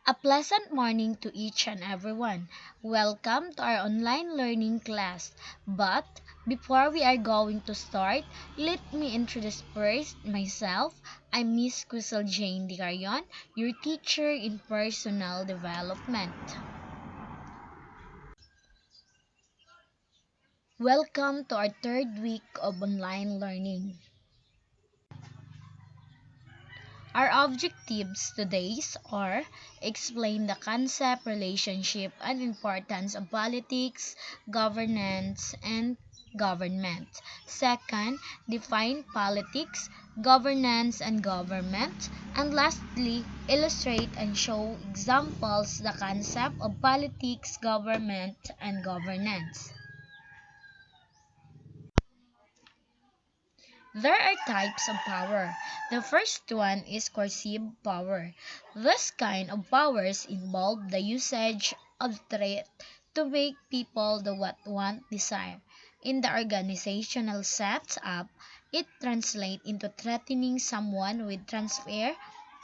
A pleasant morning to each and everyone. Welcome to our online learning class. But before we are going to start, let me introduce first myself. I'm Miss Crystal Jane Dicarion, your teacher in personal development. Welcome to our third week of online learning. Our objectives today are explain the concept, relationship, and importance of politics, governance, and government. Second, define politics, governance, and government. And lastly, illustrate and show examples the concept of politics, government, and governance. There are types of power. The first one is coercive power. This kind of powers involve the usage of threat to make people do what one desire. In the organizational setup, it translates into threatening someone with transfer,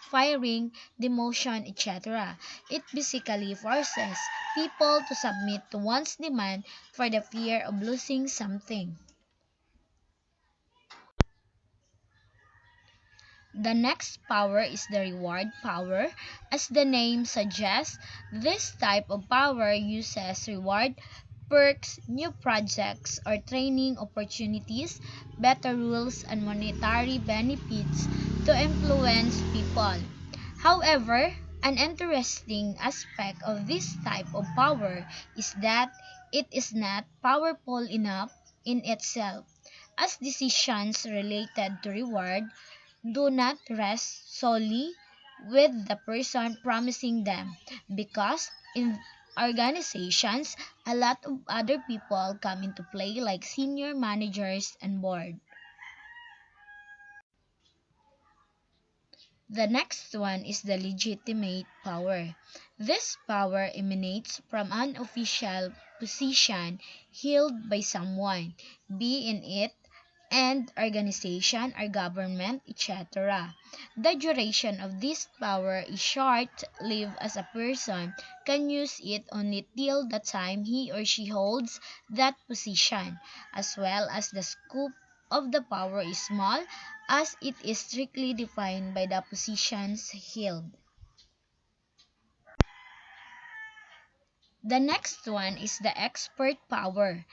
firing, demotion, etc. It basically forces people to submit to one's demand for the fear of losing something. The next power is the reward power. As the name suggests, this type of power uses reward, perks, new projects or training opportunities, better rules, and monetary benefits to influence people. However, an interesting aspect of this type of power is that it is not powerful enough in itself, as decisions related to reward do not rest solely with the person promising them, because in organizations a lot of other people come into play like senior managers and board. The next one is the legitimate power. This power emanates from an official position held by someone, be in it and organization or government, etc. The duration of this power is short-lived, as a person can use it only till the time he or she holds that position, as well as the scope of the power is small, as it is strictly defined by the positions held. The next one is the expert power.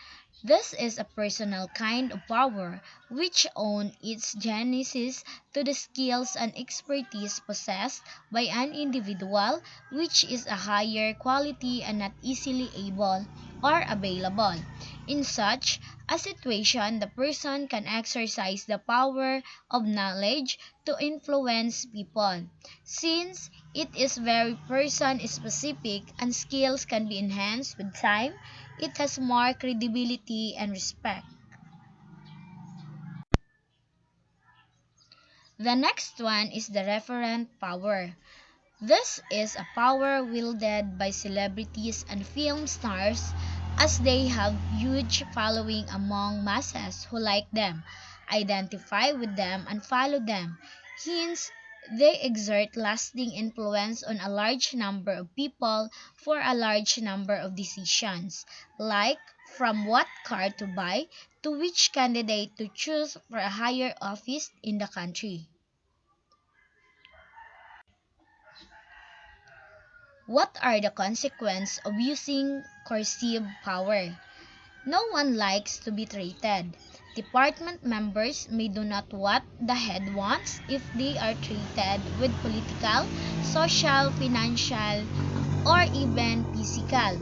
This is a personal kind of power which owes its genesis to the skills and expertise possessed by an individual, which is a higher quality and not easily able or available. In such a situation, the person can exercise the power of knowledge to influence people. Since it is very person specific and skills can be enhanced with time, it has more credibility and respect. The next one is the referent power. This is a power wielded by celebrities and film stars, as they have huge following among masses who like them, identify with them, and follow them. Hence, they exert lasting influence on a large number of people for a large number of decisions, like from what car to buy to which candidate to choose for a higher office in the country. What are the consequences of using coercive power? No one likes to be treated. Department members may do not what the head wants if they are treated with political, social, financial, or even physical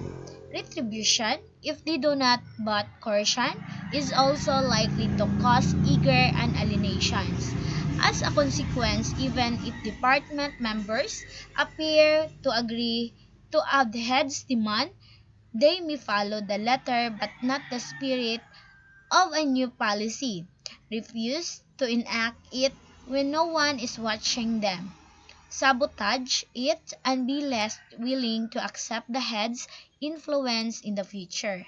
retribution if they do not, but coercion is also likely to cause eager and alienations. As a consequence, even if department members appear to agree to a head's demand, they may follow the letter but not the spirit of a new policy, refuse to enact it when no one is watching them, sabotage it, and be less willing to accept the head's influence in the future.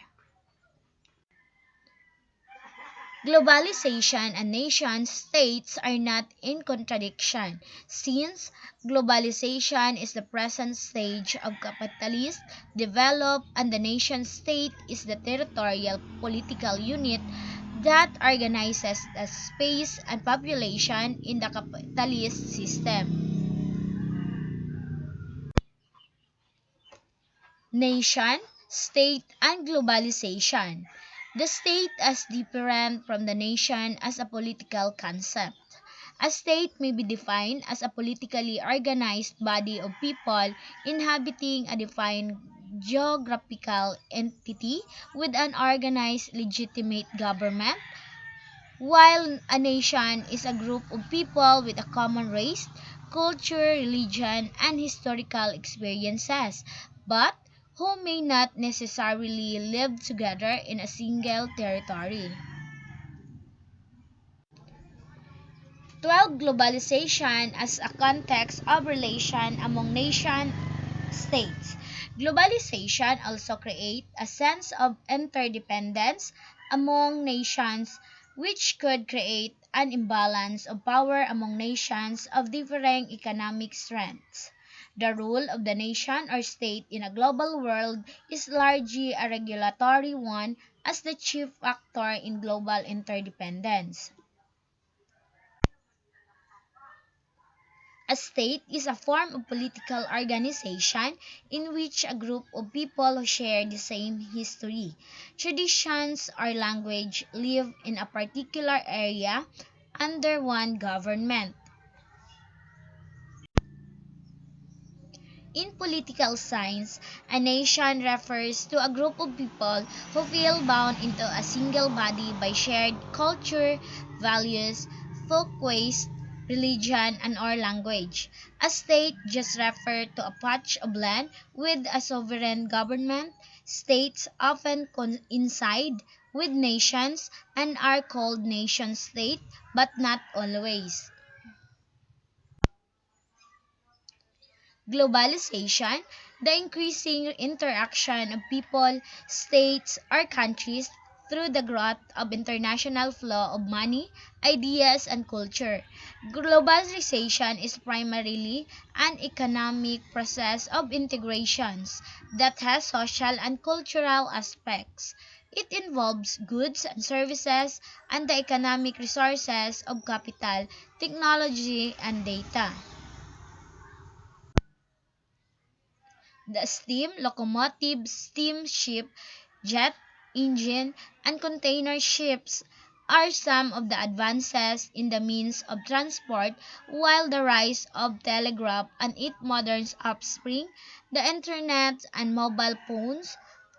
Globalization and nation states are not in contradiction, since globalization is the present stage of capitalist development and the nation state is the territorial political unit that organizes the space and population in the capitalist system. Nation, state, and globalization. The state as different from the nation as a political concept. A state may be defined as a politically organized body of people inhabiting a defined geographical entity with an organized legitimate government, while a nation is a group of people with a common race, culture, religion, and historical experiences, but who may not necessarily live together in a single territory. 12. Globalization as a context of relation among nation states. Globalization also creates a sense of interdependence among nations, which could create an imbalance of power among nations of differing economic strengths. The role of the nation or state in a global world is largely a regulatory one as the chief factor in global interdependence. A state is a form of political organization in which a group of people who share the same history, traditions, or language live in a particular area under one government. In political science, a nation refers to a group of people who feel bound into a single body by shared culture, values, folkways, religion, and or language. A state just refers to a patch of land with a sovereign government. States often coincide with nations and are called nation state, but not always. Globalization, the increasing interaction of people, states, or countries through the growth of international flow of money, ideas, and culture. Globalization is primarily an economic process of integrations that has social and cultural aspects. It involves goods and services and the economic resources of capital, technology, and data. The steam locomotive, steamship, jet engine, and container ships are some of the advances in the means of transport, while the rise of telegraph and its modern offspring, the internet and mobile phones,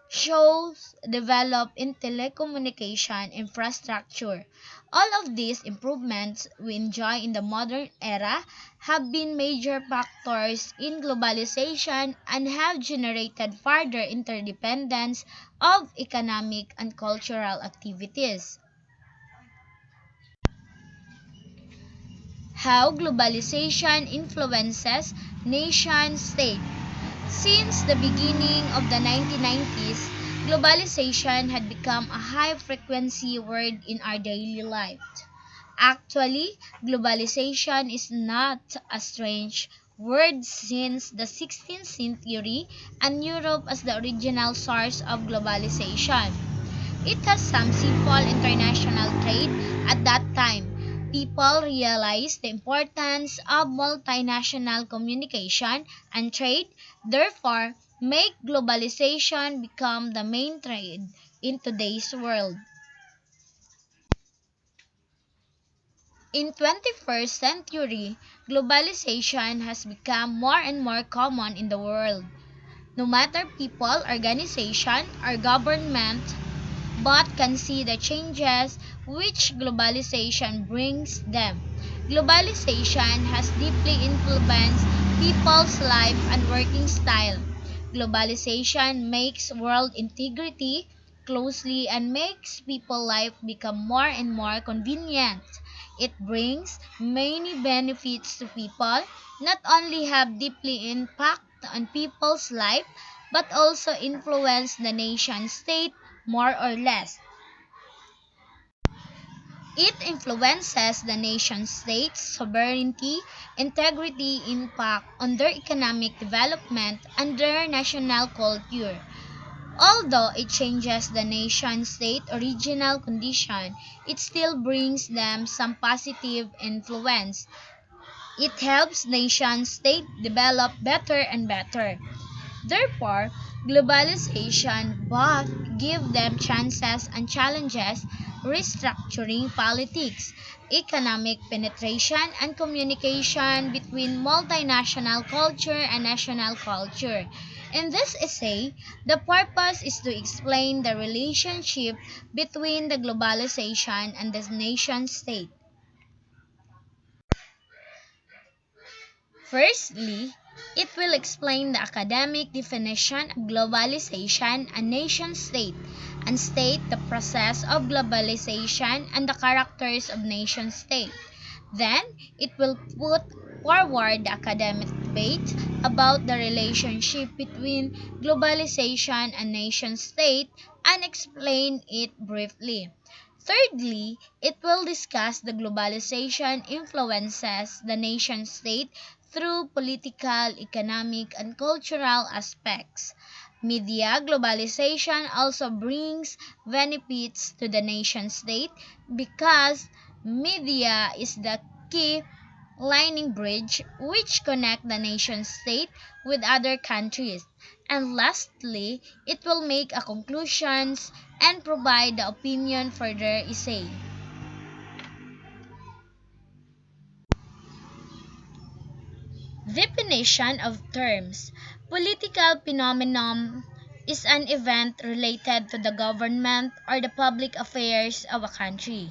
shows develop in telecommunication infrastructure. All of these improvements we enjoy in the modern era have been major factors in globalization and have generated further interdependence of economic and cultural activities. How globalization influences nation state. Since the beginning of the 1990s, globalization had become a high-frequency word in our daily life. Actually, globalization is not a strange word since the 16th century and Europe as the original source of globalization. It has some simple international trade at that time. People realized the importance of multinational communication and trade, therefore, make globalization become the main trade in today's world. In 21st century, globalization has become more and more common in the world. No matter people, organization, or government, but can see the changes which globalization brings them. Globalization has deeply influenced people's life and working style. Globalization makes world integrity closely and makes people life become more and more convenient. It brings many benefits to people, not only have deeply impact on people's life, but also influence the nation state more or less. It influences the nation-state's sovereignty, integrity, impact on their economic development, and their national culture. Although it changes the nation-state original condition, it still brings them some positive influence. It helps nation-state develop better and better. Therefore, globalization both give them chances and challenges, restructuring politics, economic penetration, and communication between multinational culture and national culture. In this essay, the purpose is to explain the relationship between the globalization and the nation state. Firstly, it will explain the academic definition of globalization and nation-state and state the process of globalization and the characters of nation-state. Then, it will put forward the academic debate about the relationship between globalization and nation-state and explain it briefly. Thirdly, it will discuss the globalization influences the nation-state through political, economic, and cultural aspects. Media globalization also brings benefits to the nation state because media is the key lining bridge which connect the nation state with other countries. And lastly, it will make a conclusions and provide the opinion for their essay. Definition of terms. Political phenomenon is an event related to the government or the public affairs of a country,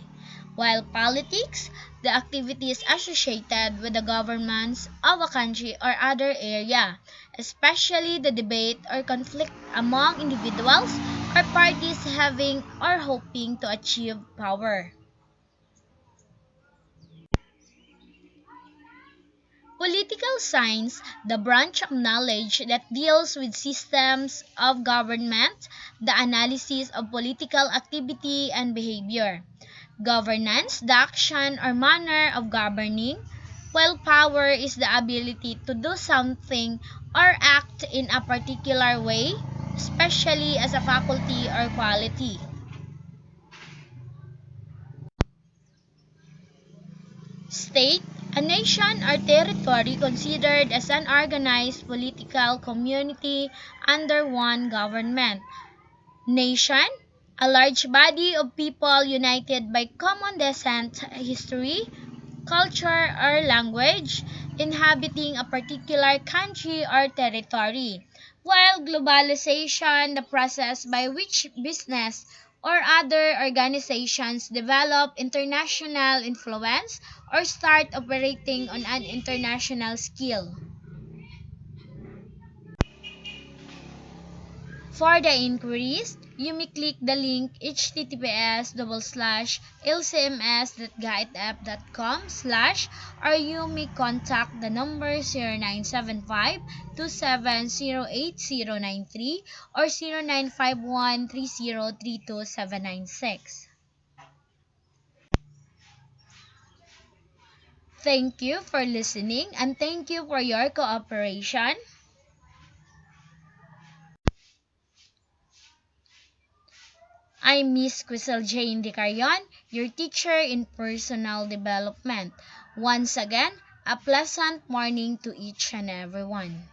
while politics, the activities associated with the governments of a country or other area, especially the debate or conflict among individuals or parties having or hoping to achieve power. Political science, the branch of knowledge that deals with systems of government, the analysis of political activity and behavior. Governance, the action or manner of governing, while power is the ability to do something or act in a particular way, especially as a faculty or quality. State, a nation or territory considered as an organized political community under one government. Nation, a large body of people united by common descent, history, culture, or language, inhabiting a particular country or territory, while globalization, the process by which business or other organizations develop international influence or start operating on an international scale. For the inquiries, you may click the link https://lcms.gaitf.com/ or you may contact the number 0975-2708-093 or 0951-3032-796. Thank you for listening and thank you for your cooperation. I'm Miss Crisel Jane Dicarion, your teacher in personal development. Once again, a pleasant morning to each and everyone.